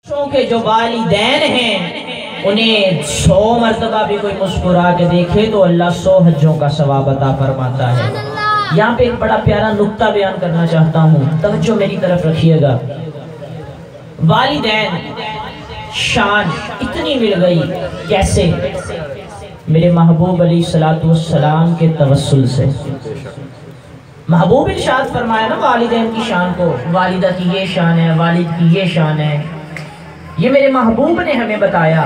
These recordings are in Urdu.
کے جو والدین ہیں انہیں 100 مرتبہ بھی کوئی مسکرا کے دیکھے تو اللہ 100 حجوں کا ثواب عطا فرماتا ہے۔ یہاں پہ ایک بڑا پیارا نقطہ بیان کرنا چاہتا ہوں، توجہ میری طرف رکھیے گا۔ والدین شان اتنی مل گئی، کیسے؟ میرے محبوب علیہ السلام کے توسل سے۔ محبوب ارشاد فرمایا نا والدین کی شان کو، والدہ کی یہ شان ہے، والد کی یہ شان ہے، یہ میرے محبوب نے ہمیں بتایا۔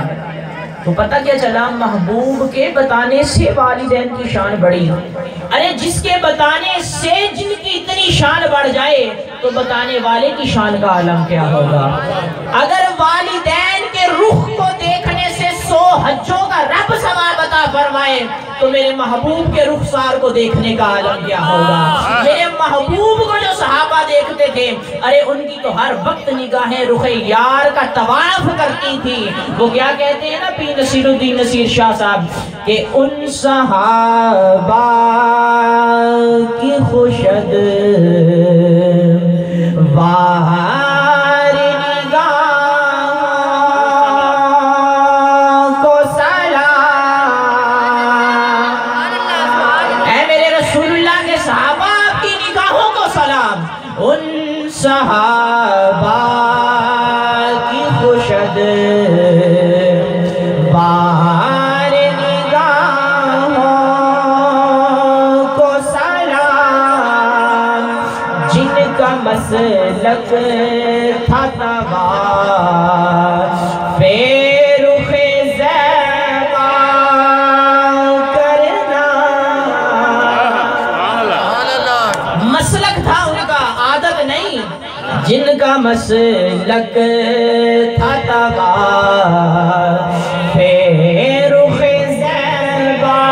تو پتہ کیا چلا؟ محبوب کے بتانے سے والدین کی شان بڑھی۔ ارے جس کے بتانے سے جن کی اتنی شان بڑھ جائے تو بتانے والے کی شان کا عالم کیا ہوگا؟ اگر والدین کے رخ کو دیکھنے سے 100 حجوں کا رب ثواب عطا فرمائے تو میرے محبوب کے رخسار کو دیکھنے کا عالم کیا ہوگا؟ میرے محبوب کو جو صحابہ دیکھتے تھے، ارے ان کی تو ہر وقت نگاہیں رخ یار کا طواف کرتی تھی۔ وہ کیا کہتے ہیں نا پیر نصیر الدین نصیر شاہ صاحب کہ ان صحابہ کی خوشد صحابہ کی خوشد بار نگاہوں کو سلام، جن کا مسلک تھا تباہ رخ زیبا کرنا۔ مسلک تھا ان کا، عادت نہیں، جن کا مسلک تھا تباہ رخ زیبا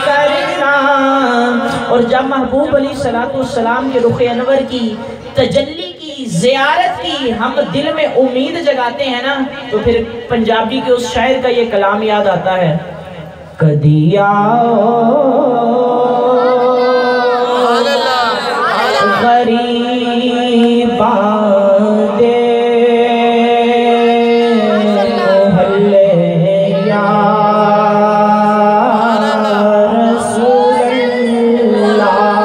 کرنا۔ اور جب محبوب علیہ السلام کے رخ انور کی تجلی کی زیارت کی ہم دل میں امید جگاتے ہیں نا، تو پھر پنجابی کے اس شاعر کا یہ کلام یاد آتا ہے، کدی آؤ غریب باندے محلے یا رسول اللہ،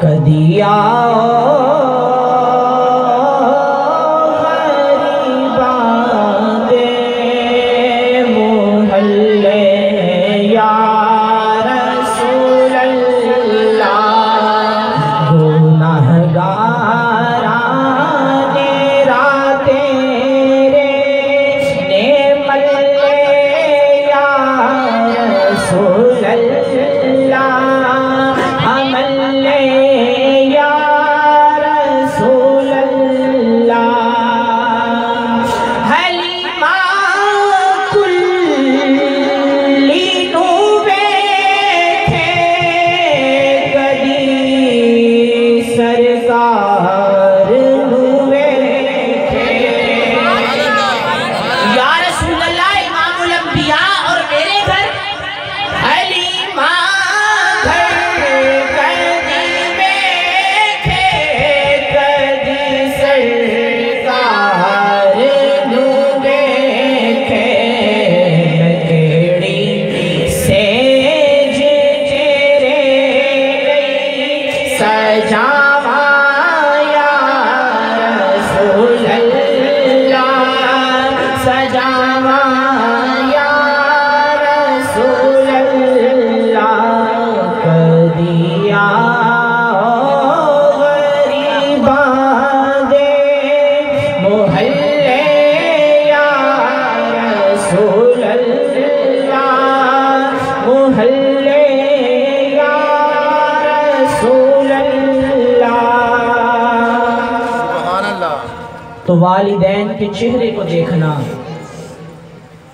کدی آؤ غریب باندے محلے یا تو والدین کے چہرے کو دیکھنا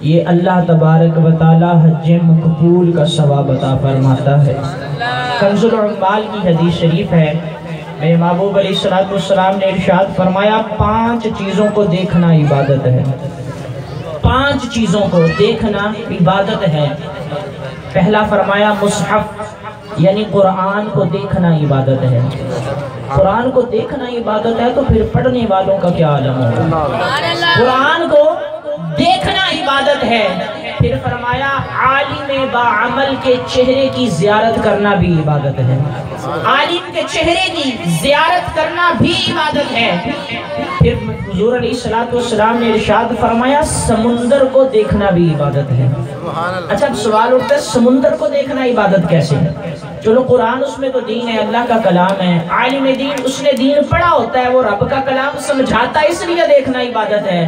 یہ اللہ تبارک و تعالی حج مقبول کا ثواب عطا فرماتا ہے۔ کنز العمال کی حدیث شریف ہے، میرے محبوب علیہ السلام نے ارشاد فرمایا 5 چیزوں کو دیکھنا عبادت ہے۔ 5 چیزوں کو دیکھنا عبادت ہے۔ پہلا فرمایا مصحف، یعنی قرآن کو دیکھنا عبادت ہے۔ قرآن کو دیکھنا عبادت ہے تو پھر پڑھنے والوں کا کیا عالم ہوگا۔ قرآن کو دیکھنا عبادت ہے، پھر فرمایا عالم باعمل کے چہرے کی زیارت کرنا بھی عبادت ہے۔ عالم کے چہرے کی زیارت کرنا بھی عبادت ہے۔ پھر حضور علیہ السلام نے ارشاد فرمایا سمندر کو دیکھنا بھی عبادت ہے۔ اچھا اب سوال اٹھتا ہے سمندر کو دیکھنا عبادت کیسے ہے؟ چلو قرآن اس میں تو دین ہے، اللہ کا کلام ہے، عالم دین اس نے دین پڑھا ہوتا ہے، وہ رب کا کلام سمجھاتا ہے، اس لیے دیکھنا عبادت ہے۔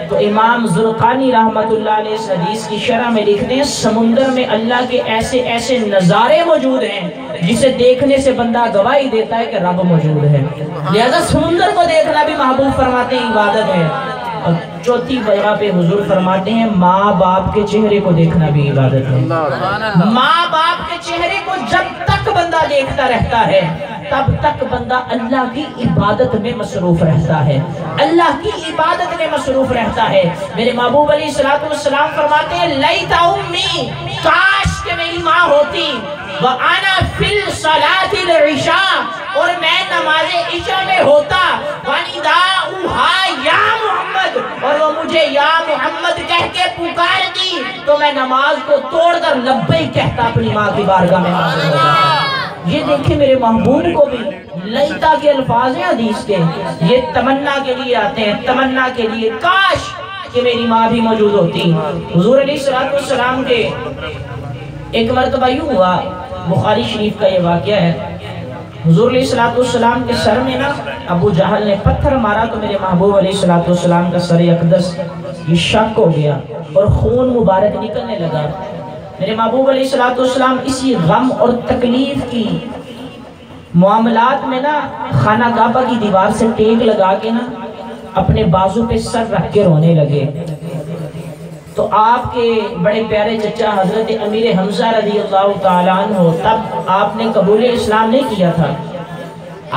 تو امام زرقانی رحمت اللہ علیہ اس حدیث کی شرح میں لکھتے ہیں سمندر میں اللہ کے ایسے ایسے نظارے موجود ہیں جسے دیکھنے سے بندہ گواہی دیتا ہے کہ رب موجود ہے، لہذا سمندر کو دیکھنا بھی محبوب فرماتے ہیں عبادت ہے۔ اور چوتھی جگہ پہ حضور فرماتے ہیں ماں باپ کے چہرے کو دیکھنا بھی عبادت ہے۔ ماں باپ کے چہرے کو جب تک بندہ دیکھتا رہتا ہے تب تک بندہ اللہ کی عبادت میں مصروف رہتا ہے، اللہ کی عبادت میں مصروف رہتا ہے۔ میرے محبوب علیہ السلام فرماتے ہیں لیت امی، کاش کہ میری ماں ہوتی، وَأَنَا فِي الصَّلَاةِ الْعِشَاءِ، اور میں نماز عشاء میں ہوتا، وَنِدَاؤُهَا یا محمد، اور وہ مجھے یا محمد کہہ کے پکارتی تو میں نماز کو توڑ کر لبیک کہتا اپنی ماں کی بارگاہ میں حاضر ہوتا۔ یہ دیکھیں میرے محبوب کو بھی لیتا کے الفاظ ہیں حدیث کے، یہ تمنا کے لیے آتے ہیں، تمنا کے لیے کاش کہ میری ماں بھی موجود ہوتی۔ حضور علیہ السلام کے ایک مرتبہ یوں ہوا، بخاری شریف کا یہ واقعہ ہے، حضور علیہ السلام کے سر میں نا ابو جہل نے پتھر مارا تو میرے محبوب علیہ السلام کا سر اقدس یہ شک ہو گیا اور خون مبارک نکلنے لگا۔ میرے محبوب علیہ السلام اسی غم اور تکلیف کی معاملات میں نا خانہ کعبہ کی دیوار سے ٹیک لگا کے نا اپنے بازو پہ سر رکھ کے رونے لگے۔ تو آپ کے بڑے پیارے چچا حضرت امیر حمزہ رضی اللہ تعالیٰ عنہ، تب آپ نے قبول اسلام نہیں کیا تھا،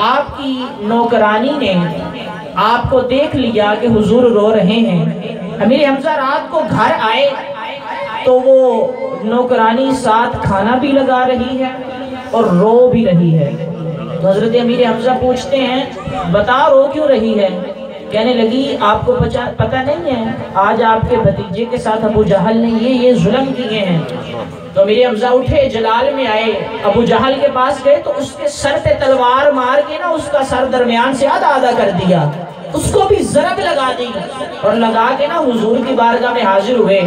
آپ کی نوکرانی نے آپ کو دیکھ لیا کہ حضور رو رہے ہیں۔ امیر حمزہ رات کو گھر آئے تو وہ نوکرانی ساتھ کھانا بھی لگا رہی ہے اور رو بھی رہی ہے۔ تو حضرت امیر حمزہ پوچھتے ہیں بتا رو کیوں رہی ہے؟ کہنے لگی آپ کو پتہ نہیں ہے آج آپ کے بھتیجے کے ساتھ ابو جہل نے یہ ظلم کیے ہیں۔ تو امیر حمزہ اٹھے، جلال میں آئے، ابو جہل کے پاس گئے تو اس کے سر پہ تلوار مار کے نا اس کا سر درمیان سے آدھا آدھا کر دیا، اس کو بھی ضرب لگا دی اور لگا کے نا حضور کی بارگاہ میں حاضر ہوئے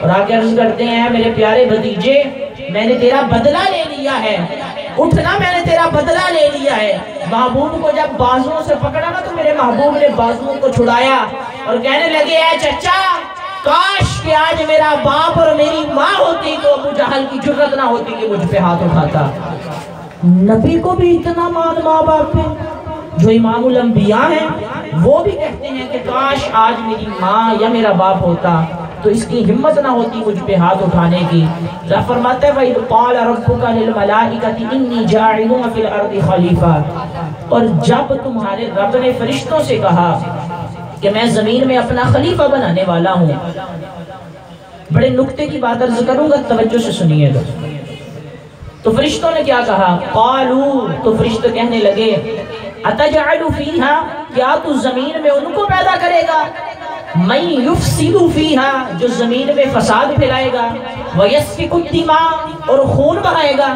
اور آ کے عرض کرتے ہیں میرے پیارے بھتیجے میں نے تیرا بدلہ لے لیا ہے، اٹھنا میں نے تیرا بدلہ لے لیا ہے۔ محبوب کو جب بازوؤں سے پکڑا نا تو میرے محبوب نے بازوؤں کو چھڑایا اور کہنے لگے اے چچا کاش کہ آج میرا باپ اور میری ماں ہوتی تو ابو جہل کی جرت نہ ہوتی کہ مجھ پہ ہاتھ اٹھاتا۔ نبی کو بھی اتنا مان ماں باپ پہ، جو امام الانبیاء ہیں وہ بھی کہتے ہیں کہ کاش آج میری ماں یا میرا باپ ہوتا تو اس کی ہمت نہ ہوتی مجھ پہ ہاتھ اٹھانے کی۔ اللہ فرماتا ہے وَإِذْ قَالَ رَبُّكَ لِلْمَلَائِكَةِ إِنِّي جَاعِلٌ فِي الْأَرْضِ خَلِيفَةً، اور جب تمہارے رب نے فرشتوں سے کہا کہ میں زمین میں اپنا خلیفہ بنانے والا ہوں، بڑے نکتے کی بات عرض کروں گا، توجہ سے سنیے گا۔ تو فرشتوں نے کیا کہا؟ قَالُوا، تو فرشتے کہنے لگے أَتَجْعَلُ فِيهَا، کیا تو زمین میں ان کو پیدا کرے گا؟ مَن يُفْسِدُ فِيهَا، جو زمین میں فساد پھیلائے گا، وَيَسْفِكُ الدِّمَاءَ، اور خون بہائے گا۔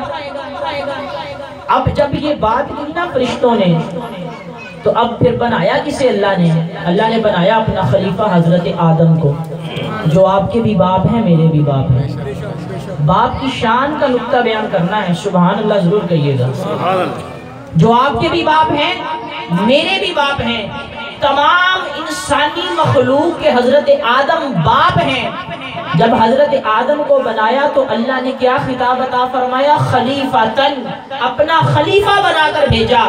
اب جب یہ بات کی نا فرشتوں نے تو اب پھر بنایا کسے اللہ نے؟ اللہ نے بنایا اپنا خلیفہ حضرت آدم کو، جو آپ کے بھی باپ ہیں میرے بھی باپ ہیں۔ باپ کی شان کا نقطہ بیان کرنا ہے، سبحان اللہ ضرور کہیے گا۔ جو آپ کے بھی باپ ہیں میرے بھی باپ ہیں، تمام انسانی مخلوق کے حضرت آدم باپ ہیں۔ جب حضرت آدم کو بنایا تو اللہ نے کیا خطاب عطا فرمایا؟ خلیفتاً، اپنا خلیفہ بنا کر بھیجا۔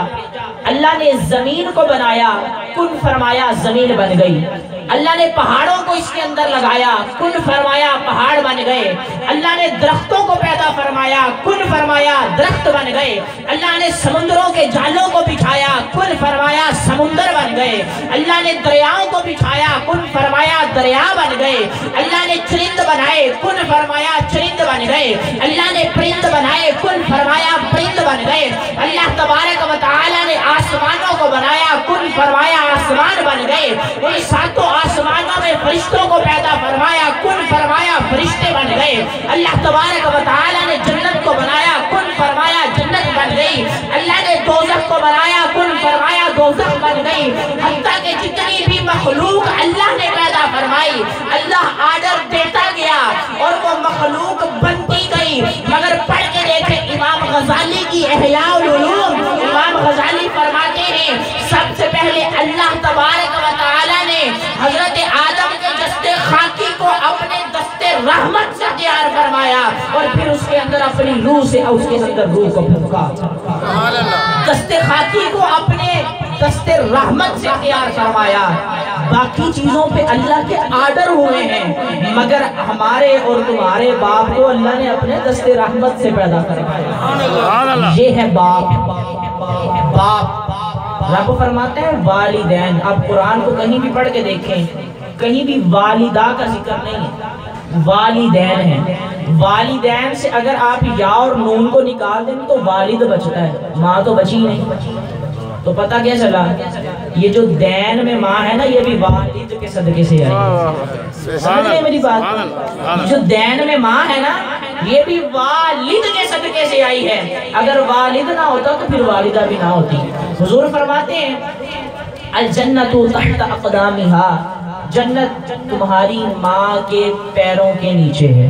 اللہ نے زمین کو بنایا، کن فرمایا زمین بن گئی۔ اللہ نے پہاڑوں کو اس کے اندر لگایا، کن فرمایا پہاڑ بن گئے۔ اللہ نے درختوں کو پیدا فرمایا، کن فرمایا درخت بن گئے۔ اللہ نے سمندروں کے جالوں کو بچھایا، کن فرمایا سمندر بن گئے۔ اللہ نے دریاؤں کو بچھایا، کن فرمایا دریا بن گئے۔ اللہ نے چرند بنائے، کن فرمایا چرند بن گئے۔ اللہ نے پرند بنائے، کن فرمایا پرند بن گئے۔ اللہ تبارک و تعالی نے آسمانوں کو بنایا، کن فرمایا آسمان بن گئے۔ ان ساتوں آسمانوں میں فرشتوں کو پیدا فرمایا، کن فرمایا فرشتے بن گئے۔ اللہ تبارک و تعالی نے جنت کو بنایا، کن فرمایا جنت بن گئی۔ اللہ نے دوزخ کو بنایا، کن فرمایا دوزخ بن گئی۔ حتیٰ کہ جتنی بھی مخلوق اللہ نے پیدا فرمائی، اللہ آرڈر دیتا گیا اور وہ مخلوق بنتی گئی۔ مگر پڑھ کے دیکھیں امام غزالی کی احیاء العلوم، امام غزالی فرماتے ہیں سب سے پہلے اللہ تبارک و تعالی نے حضرت آدم کے دست خاکی کو اپنے دست رحمت سے تیار فرمایا اور پھر اس کے اندر اپنی روح سے اس کے اندر روح کو پھونکا۔ دست خاکی کو اپنے دست رحمت سے تیار فرمایا۔ باقی چیزوں پہ اللہ کے آرڈر ہوئے ہیں، مگر ہمارے اور تمہارے باپ کو اللہ نے اپنے دست رحمت سے پیدا فرمایا۔ یہ ہے باپ۔ باپ رب فرماتے ہیں والدین۔ اب قرآن کو کہیں بھی پڑھ کے دیکھیں، کہیں بھی والدہ کا ذکر نہیں ہے، والدین ہیں۔ والدین سے اگر آپ یا اور نون کو نکال دیں تو والد بچتا ہے، ماں تو بچی نہیں۔ تو پتہ کیا چلا، یہ جو دین میں ماں ہے نا، یہ بھی والد کے صدقے سے آئی ہے۔ سمجھ لیں میری بات، جو دین میں ماں ہے نا، یہ بھی والد کے صدقے سے آئی ہے۔ اگر والد نہ ہوتا تو پھر والدہ بھی نہ ہوتی۔ حضور فرماتے ہیں الجنت تحت اقدامہا، جنت تمہاری ماں کے پیروں کے نیچے ہے۔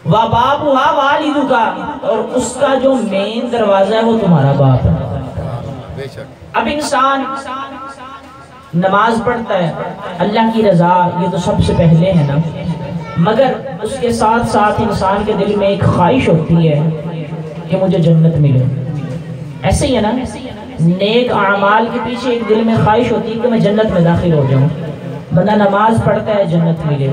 وَبَابُهَا وَالِدُكَ، اور اس کا جو مین دروازہ ہے وہ تمہارا باپ ہے۔ اب انسان نماز پڑھتا ہے، اللہ کی رضا یہ تو سب سے پہلے ہے نا، مگر اس کے ساتھ ساتھ انسان کے دل میں ایک خواہش ہوتی ہے کہ مجھے جنت ملے۔ ایسے ہی ہے نا، نیک اعمال کے پیچھے ایک دل میں خواہش ہوتی ہے کہ میں جنت میں داخل ہو جاؤں۔ بندہ نماز پڑھتا ہے جنت ملے،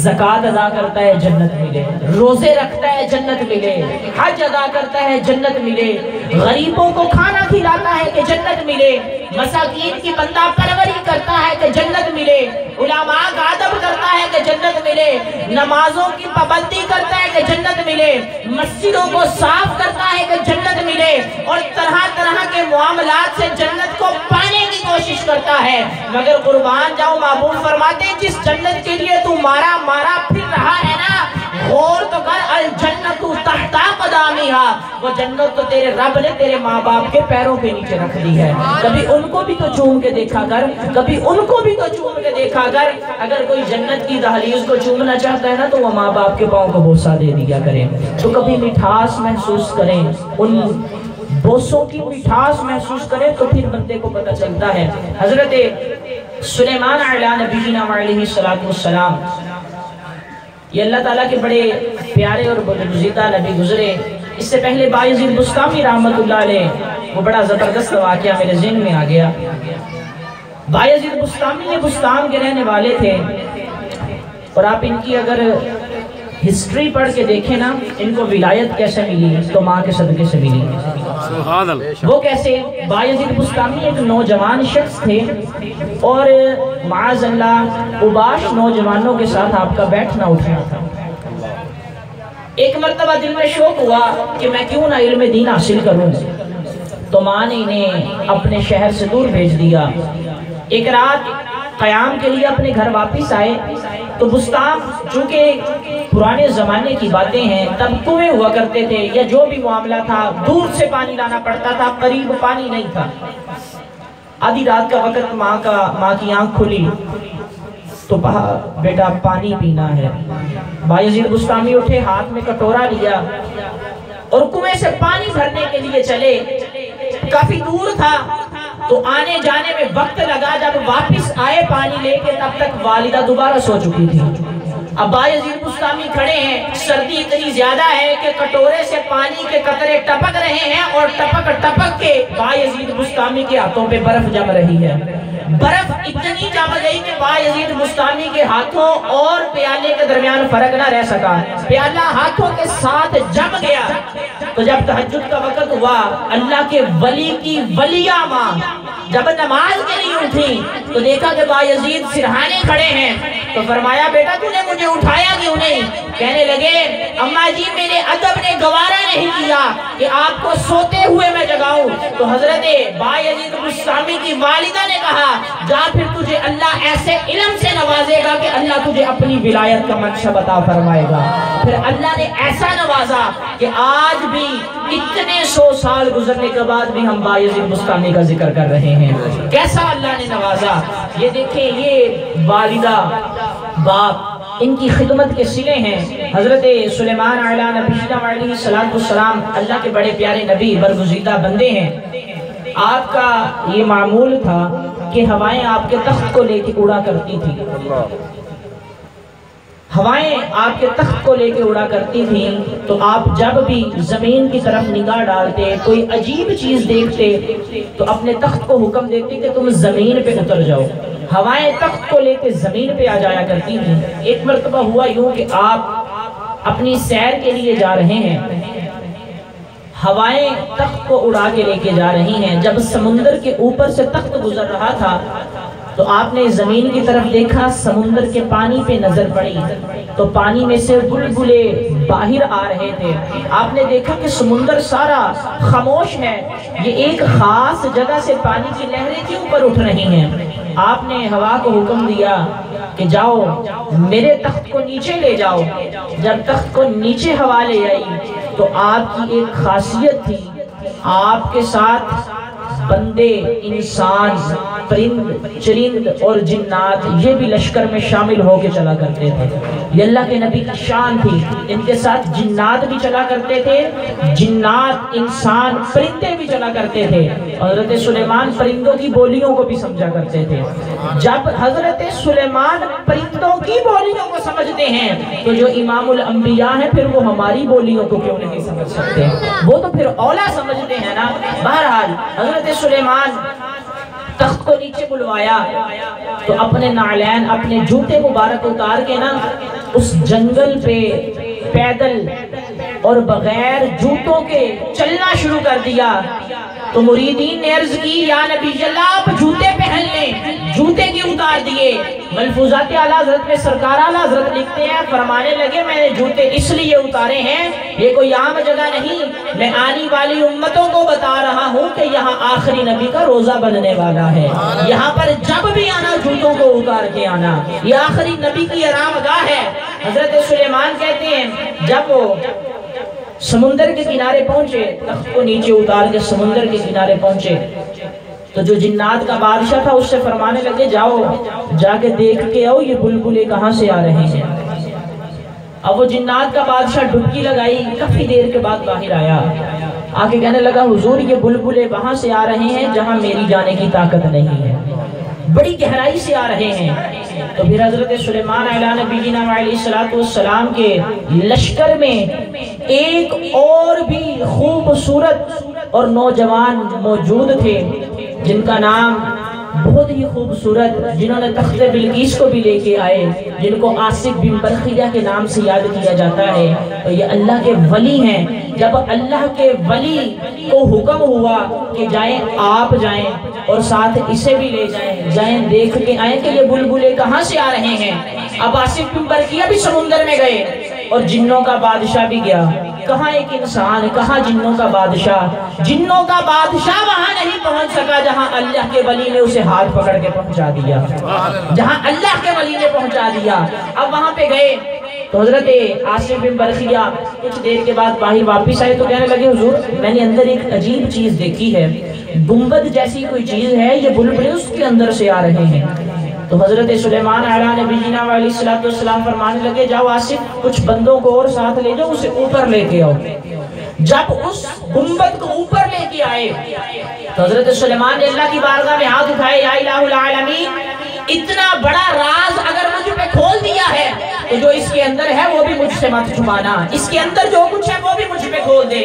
زکوٰۃ ادا کرتا ہے جنت ملے، روزے رکھتا ہے جنت ملے، حج ادا کرتا ہے جنت ملے، غریبوں کو کھانا کھلاتا ہے کہ جنت ملے، مساکین کی بندہ پروری کرتا ہے کہ جنت ملے، علماء کا ادب کرتا ہے کہ جنت ملے، نمازوں کی پابندی کرتا ہے کہ جنت ملے، مسجدوں کو صاف کرتا ہے کہ جنت ملے، اور طرح طرح کے معاملات سے جنت کو پانے کی کوشش کرتا ہے۔ مگر قربان جاؤ، محبوب فرماتے ہیں جس جنت کے لیے تو مارا پھر رہا ہے نا، غور تو کر، الجنت تحت اقدامہا، وہ جنت تو تیرے رب نے تیرے ماں باپ کے پیروں کے نیچے رکھ دی ہے۔ کبھی ان کو بھی تو چوم کے دیکھا کر، کبھی ان کو بھی تو چوم کے دیکھا کر۔ اگر کوئی جنت کی دہلیز کو چومنا چاہتا ہے نا تو وہ ماں باپ کے پاؤں کو بوسہ دے دیا کریں، تو کبھی مٹھاس محسوس کریں، ان بوسوں کی مٹھاس محسوس کریں، تو پھر بندے کو پتہ چلتا ہے۔ حضرت سلیمان علیہ نبینا علیہ السلام، یہ اللہ تعالیٰ کے بڑے پیارے اور بزرگزیدہ نبی گزرے۔ اس سے پہلے بایزید بسطامی رحمت اللہ علیہ، وہ بڑا زبردست واقعہ میرے ذہن میں آ گیا۔ بایزید بسطامی یہ بستان کے رہنے والے تھے، اور آپ ان کی اگر ہسٹری پڑھ کے دیکھیں نا، ان کو ولایت کیسے ملی تو ماں کے صدقے سے ملی۔ وہ کیسے؟ بایزید بسطامی ایک نوجوان شخص تھے، اور معاذ اللہ اوباش نوجوانوں کے ساتھ آپ کا بیٹھنا اٹھنا تھا۔ ایک مرتبہ دل میں شوق ہوا کہ میں کیوں نہ علم دین حاصل کروں، تو ماں نے انہیں اپنے شہر سے دور بھیج دیا۔ ایک رات قیام کے لیے اپنے گھر واپس آئے تو بستان، چونکہ پرانے زمانے کی باتیں ہیں، تب کنویں ہوا کرتے تھے، یا جو بھی معاملہ تھا دور سے پانی لانا پڑتا تھا، قریب پانی نہیں تھا۔ آدھی رات کا وقت ماں کی آنکھ کھلی تو کہا بیٹا پانی پینا ہے۔ بایزید بسطامی اٹھے، ہاتھ میں کٹورا لیا اور کنویں سے پانی بھرنے کے لیے چلے۔ کافی دور تھا تو آنے جانے میں وقت لگا، جب واپس آئے پانی لے کے تب تک والدہ دوبارہ سو چکی تھی۔ اب بایزید بسطامی کھڑے ہیں، سردی اتنی زیادہ ہے کہ کٹورے سے پانی کے قطرے ٹپک رہے ہیں، اور ٹپک ٹپک کے بایزید بسطامی کے ہاتھوں پہ برف جم رہی ہے۔ برف اتنی جم گئی کہ بایزید بستامی کے ہاتھوں اور پیالے کے درمیان فرق نہ رہ سکا، پیالہ ہاتھوں کے ساتھ جم گیا۔ تو جب تہجد کا وقت ہوا، اللہ کے ولی کی ولیہ ماں جب نماز کے لیے اٹھی تو دیکھا کہ بایزید سرہانے کھڑے ہیں، تو فرمایا بیٹا تو نے مجھے اٹھایا کیوں نہیں؟ کہنے لگے اماں جی میرے ادب نے گوارا نہیں کیا کہ آپ کو سوتے ہوئے میں جگاؤں۔ تو حضرت بایزید بستامی کی والدہ نے کہا جا پھر تجھے اللہ ایسے علم سے نوازے گا کہ اللہ تجھے اپنی ولایت کا منشب عطا فرمائے گا۔ پھر اللہ نے ایسا نوازا کہ آج بھی اتنے 100 سال گزرنے کے بعد بھی ہم بایزید بستامی کا ذکر کر رہے ہیں۔ کیسا اللہ نے نوازا! یہ دیکھیں، یہ والدہ باپ ان کی خدمت کے صلے ہیں۔ حضرت سلیمان علیہ نبینا علیہ السلام اللہ کے بڑے پیارے نبی، برگزیدہ بندے ہیں۔ آپ کا یہ معمول تھا کہ ہوائیں آپ کے تخت کو لے کے اڑا کرتی تھی، ہوائیں آپ کے تخت کو لے کے اڑا کرتی تھیں، تو آپ جب بھی زمین کی طرف نگاہ ڈالتے، کوئی عجیب چیز دیکھتے تو اپنے تخت کو حکم دیتے کہ تم زمین پہ اتر جاؤ۔ ہوائیں تخت کو لے کے زمین پہ آ جایا کرتی تھیں۔ ایک مرتبہ ہوا یوں کہ آپ اپنی سیر کے لیے جا رہے ہیں، ہوائیں تخت کو اڑا کے لے کے جا رہی ہیں۔ جب سمندر کے اوپر سے تخت گزر رہا تھا تو آپ نے زمین کی طرف دیکھا، سمندر کے پانی پہ نظر پڑی تو پانی میں سے بلبلے باہر آ رہے تھے۔ آپ نے دیکھا کہ سمندر سارا خاموش ہے، یہ ایک خاص جگہ سے پانی کی لہریں کیوں اوپر اٹھ رہی ہیں۔ آپ نے ہوا کو حکم دیا کہ جاؤ میرے تخت کو نیچے لے جاؤ۔ جب تخت کو نیچے ہوا لے آئی تو آپ کی ایک خاصیت تھی، آپ کے ساتھ بندے، انسان، پرند، چرند اور جنات یہ بھی لشکر میں شامل ہو کے چلا کرتے تھے۔ یہ اللہ کے نبی کی شان تھی، ان کے ساتھ جنات بھی چلا کرتے تھے، جنات، انسان، پرندے بھی چلا کرتے تھے۔ حضرت سلیمان پرندوں کی بولیوں کو بھی سمجھا کرتے تھے۔ جب حضرت سلیمان پرندوں کی بولیوں کو سمجھتے ہیں تو جو امام الانبیاء ہیں پھر وہ ہماری بولیوں کو کیوں نہیں سمجھ سکتے؟ وہ تو پھر اولا سمجھتے ہیں نا۔ بہرحال حضرت سلیمان تخت کو نیچے بلوایا تو اپنے نعلین، اپنے جوتے مبارک اتار کے نا اس جنگل پہ پیدل اور بغیر جوتوں کے چلنا شروع کر دیا۔ تو مریدین نے عرض کی یا نبی اللہ آپ جوتے پہن لیں، جوتے کیوں اتار دیے؟ ملفوظات اعلیٰ حضرت میں سرکار اعلیٰ حضرت لکھتے ہیں، فرمانے لگے میں نے جوتے اس لیے اتارے ہیں، یہ کوئی عام جگہ نہیں، میں آنے والی امتوں کو بتا رہا ہوں کہ یہاں آخری نبی کا روزہ بننے والا ہے، یہاں پر جب بھی آنا جوتوں کو اتار کے آنا، یہ آخری نبی کی آرامگاہ ہے۔ حضرت سلیمان کہتے ہیں جب وہ سمندر کے کنارے پہنچے، تخت کو نیچے اتار کے سمندر کے کنارے پہنچے تو جو جنات کا بادشاہ تھا اس سے فرمانے لگے جاؤ جا کے دیکھ کے آؤ یہ بلبلے کہاں سے آ رہے ہیں۔ اب وہ جنات کا بادشاہ ڈبکی لگائی، کافی دیر کے بعد باہر آیا، آکے کہنے لگا حضور یہ بلبلے وہاں سے آ رہے ہیں جہاں میری جانے کی طاقت نہیں ہے، بڑی گہرائی سے آ رہے ہیں۔ تو پھر حضرت سلیمان علیہ نبینا علیہ السلام کے لشکر میں ایک اور بھی خوبصورت اور نوجوان موجود تھے جن کا نام بہت ہی خوبصورت، جنہوں نے تخت بلقیس کو بھی لے کے آئے، جن کو آصف بن برخیہ کے نام سے یاد کیا جاتا ہے۔ تو یہ اللہ کے ولی ہیں۔ جب اللہ کے ولی کو حکم ہوا کہ جائیں آپ جائیں اور ساتھ اسے بھی لے جائیں، جائیں دیکھ کے آئیں کہ یہ بلبلے کہاں سے آ رہے ہیں۔ اب آصف بن برخیہ بھی سمندر میں گئے اور جنوں کا بادشاہ بھی گیا۔ کہاں ایک انسان، کہاں جنوں کا بادشاہ؟ جنوں کا بادشاہ وہاں نہیں پہنچ سکا جہاں اللہ کے ولی نے اسے ہاتھ پکڑ کے پہنچا دیا، جہاں اللہ کے ولی نے پہنچا دیا۔ اب وہاں پہ گئے تو حضرت آصف بن برخیہ کچھ دیر کے بعد باہر واپس آئے تو کہنے لگے حضور میں نے اندر ایک عجیب چیز دیکھی ہے، گنبد جیسی کوئی چیز ہے، یہ بلبلے اس کے اندر سے آ رہے ہیں۔ تو حضرت سلیمان علیہ نبینا علیہ السلام فرمانے لگے جاؤ آصف کچھ بندوں کو اور ساتھ لے جاؤ، اسے اوپر لے کے آؤ۔ جب اس گنبد کو اوپر لے کے آئے تو حضرت سلیمان نے اللہ کی بارگاہ میں ہاتھ اٹھائے، یا الہ العالمین اتنا بڑا راز اگر مجھ پہ کھول دیا ہے تو جو اس کے اندر ہے وہ بھی مجھ سے مت چھپانا، اس کے اندر جو کچھ ہے وہ بھی مجھ پہ کھول دے۔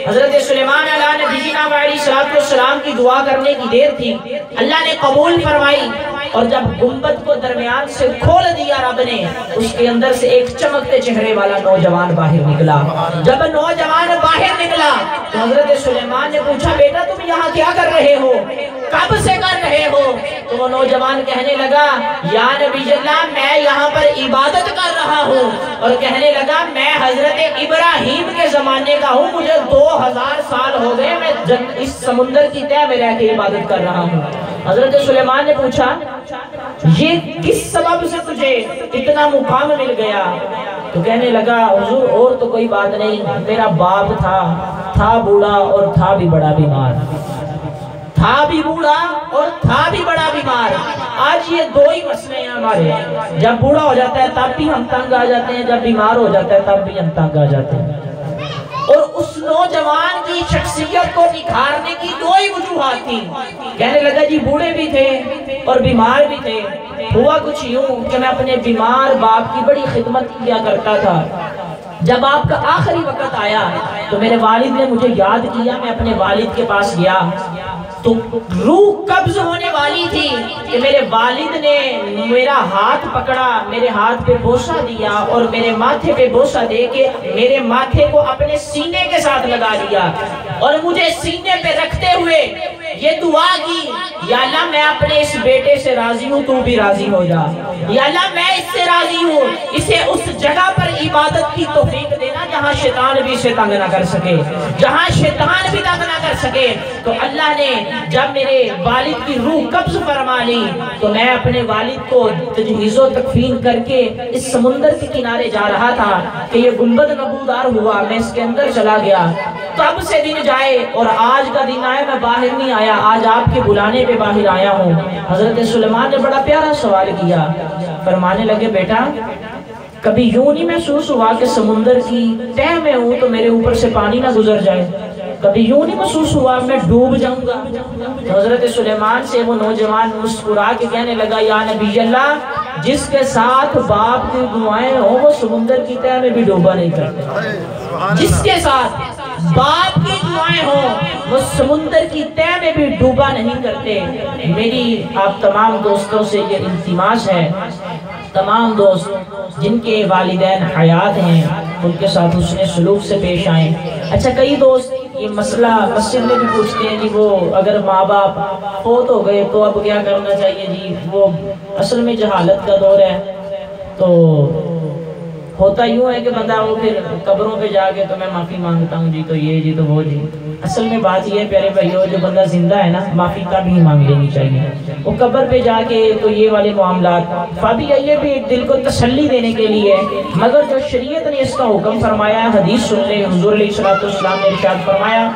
حضرت سلیمان علیہ نبینا علیہ السلام کی دعا کرنے کی دیر تھی، اللہ نے قبول فرمائی، اور جب گنبد کو درمیان سے کھول دیا رب نے، اس کے اندر سے ایک چمکتے چہرے والا نوجوان باہر نکلا۔ جب نوجوان باہر نکلا تو حضرت سلیمان نے پوچھا، بیٹا تم یہاں کیا کر رہے ہو، کب سے کر رہے ہو؟ تو وہ نوجوان کہنے لگا، یا نبی اللہ میں یہاں پر عبادت کر رہا ہوں، اور کہنے لگا میں حضرت ابراہیم کے زمانے کا ہوں، مجھے 2000 سال ہو گئے، میں اس سمندر کی تہہ میں رہ کے عبادت کر رہا ہوں۔ حضرت سلیمان نے پوچھا، یہ کس سبب سے تجھے اتنا مقام مل گیا؟ تو کہنے لگا، حضور اور تو کوئی بات نہیں، میرا باپ تھا بوڑھا اور تھا بھی بڑا بیمار، تھا بھی بوڑھا اور تھا بھی بڑا بیمار۔ آج یہ دو ہی مسئلے ہیں ہمارے، جب بوڑھا ہو جاتا ہے تب بھی ہم تنگ آ جاتے ہیں، جب بیمار ہو جاتا ہے تب بھی ہم تنگ آ جاتے ہیں۔ اور اس نوجوان کی شخصیت کو نکھارنے کی دو ہی وجوہات تھی۔ کہنے لگا جی بوڑھے بھی تھے اور بیمار بھی تھے، ہوا کچھ یوں کہ میں اپنے بیمار باپ کی بڑی خدمت کیا کرتا تھا، جب آپ کا آخری وقت آیا تو میرے والد نے مجھے یاد کیا، میں اپنے والد کے پاس گیا تو روح قبض ہونے والی تھی کہ میرے والد نے میرا ہاتھ پکڑا، میرے ہاتھ پہ بوسہ دیا اور میرے ماتھے پہ بوسہ دے کے میرے ماتھے کو اپنے سینے کے ساتھ لگا دیا، اور مجھے سینے پہ رکھتے ہوئے یہ دعا کی، یا اللہ میں اپنے اس بیٹے سے راضی ہوں، تو بھی راضی ہو جا، یا اللہ میں اس سے راضی ہوں، اسے اس جگہ پر عبادت کی توفیق دینا جہاں شیطان بھی اسے تنگ نہ کر سکے، جہاں شیطان بھی تنگ نہ کر سکے۔ تو اللہ نے جب میرے والد کی روح قبض فرما لی تو میں اپنے والد کو تجہیز و تکفین کر کے اس سمندر کے کنارے جا رہا تھا کہ یہ گنبد نبودار ہوا، میں اس کے اندر چلا گیا۔ تب سے دن جائے اور آج کا دن آئے، میں باہر نہیں آیا، آج آپ کے بلانے پہ باہر آیا ہوں۔ حضرت سلیمان نے بڑا پیارا سوال کیا، فرمانے لگے بیٹا کبھی یوں نہیں محسوس ہوا کہ سمندر کی تہہ میں ہوں تو میرے اوپر سے پانی نہ گزر جائے، کبھی یوں نہیں محسوس ہوا میں ڈوب جاؤں گا؟ حضرت سلیمان سے وہ نوجوان مسکرا کے کہنے لگا، یا نبی اللہ جس کے ساتھ باپ کی دعائیں ہوں وہ سمندر کی تہہ میں بھی ڈوبا نہیں کرتے، جس کے ساتھ باپ کی دعائیں ہوں وہ سمندر کی تہہ میں بھی ڈوبا نہیں کرتے۔ میری آپ تمام دوستوں سے یہ التماس ہے، تمام دوست جن کے والدین حیات ہیں ان کے ساتھ حسن سلوک سے پیش آئیں۔ اچھا کئی دوست یہ مسئلہ مسجد میں بھی پوچھتے ہیں، جی وہ اگر ماں باپ فوت ہو گئے تو اب کیا کرنا چاہیے؟ جی وہ اصل میں جہالت کا دور ہے، تو ہوتا یوں ہے کہ بندہ وہ پھر قبروں پہ جا کے تو میں معافی مانگتا ہوں جی تو یہ جی تو وہ جی۔ اصل میں بات یہ ہے پیارے بھائیو، جو بندہ زندہ ہے نا معافی تب ہی مانگ لینی چاہیے، وہ قبر پہ جا کے تو یہ والے معاملات فابی یہ بھی دل کو تسلی دینے کے لیے، مگر جو شریعت نے اس کا حکم فرمایا ہے، حدیث سن لے، حضور علیہ السلام نے ارشاد فرمایا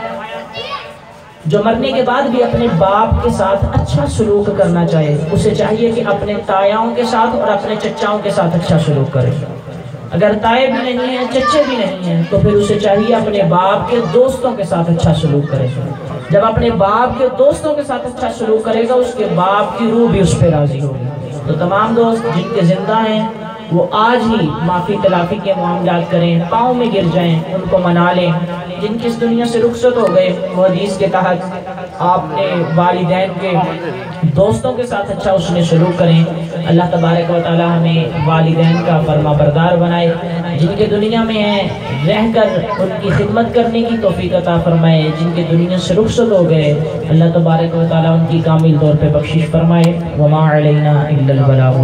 جو مرنے کے بعد بھی اپنے باپ کے ساتھ اچھا سلوک کرنا چاہے، اسے چاہیے کہ اپنے تایاؤں کے ساتھ اور اپنے چچاؤں کے ساتھ اچھا سلوک کرے۔ اگر تائے بھی نہیں ہیں، چچے بھی نہیں ہیں، تو پھر اسے چاہیے اپنے باپ کے دوستوں کے ساتھ اچھا سلوک کرے۔ جب اپنے باپ کے دوستوں کے ساتھ اچھا سلوک کرے گا اس کے باپ کی روح بھی اس پہ راضی ہوگی۔ تو تمام دوست جن کے زندہ ہیں وہ آج ہی معافی تلافی کے معاملات کریں، پاؤں میں گر جائیں، ان کو منا لیں۔ جن کی اس دنیا سے رخصت ہو گئے وہ حدیث کے تحت آپ نے والدین کے دوستوں کے ساتھ اچھا اس میں سلوک کریں۔ اللہ تبارک و تعالی ہمیں والدین کا فرما بردار بنائے، جن کے دنیا میں ہیں رہ کر ان کی خدمت کرنے کی توفیق عطا فرمائے، جن کے دنیا سے رخصت ہو گئے اللہ تبارک و تعالی ان کی کامل طور پہ بخشش فرمائے۔ وما علینا الا البلاغ۔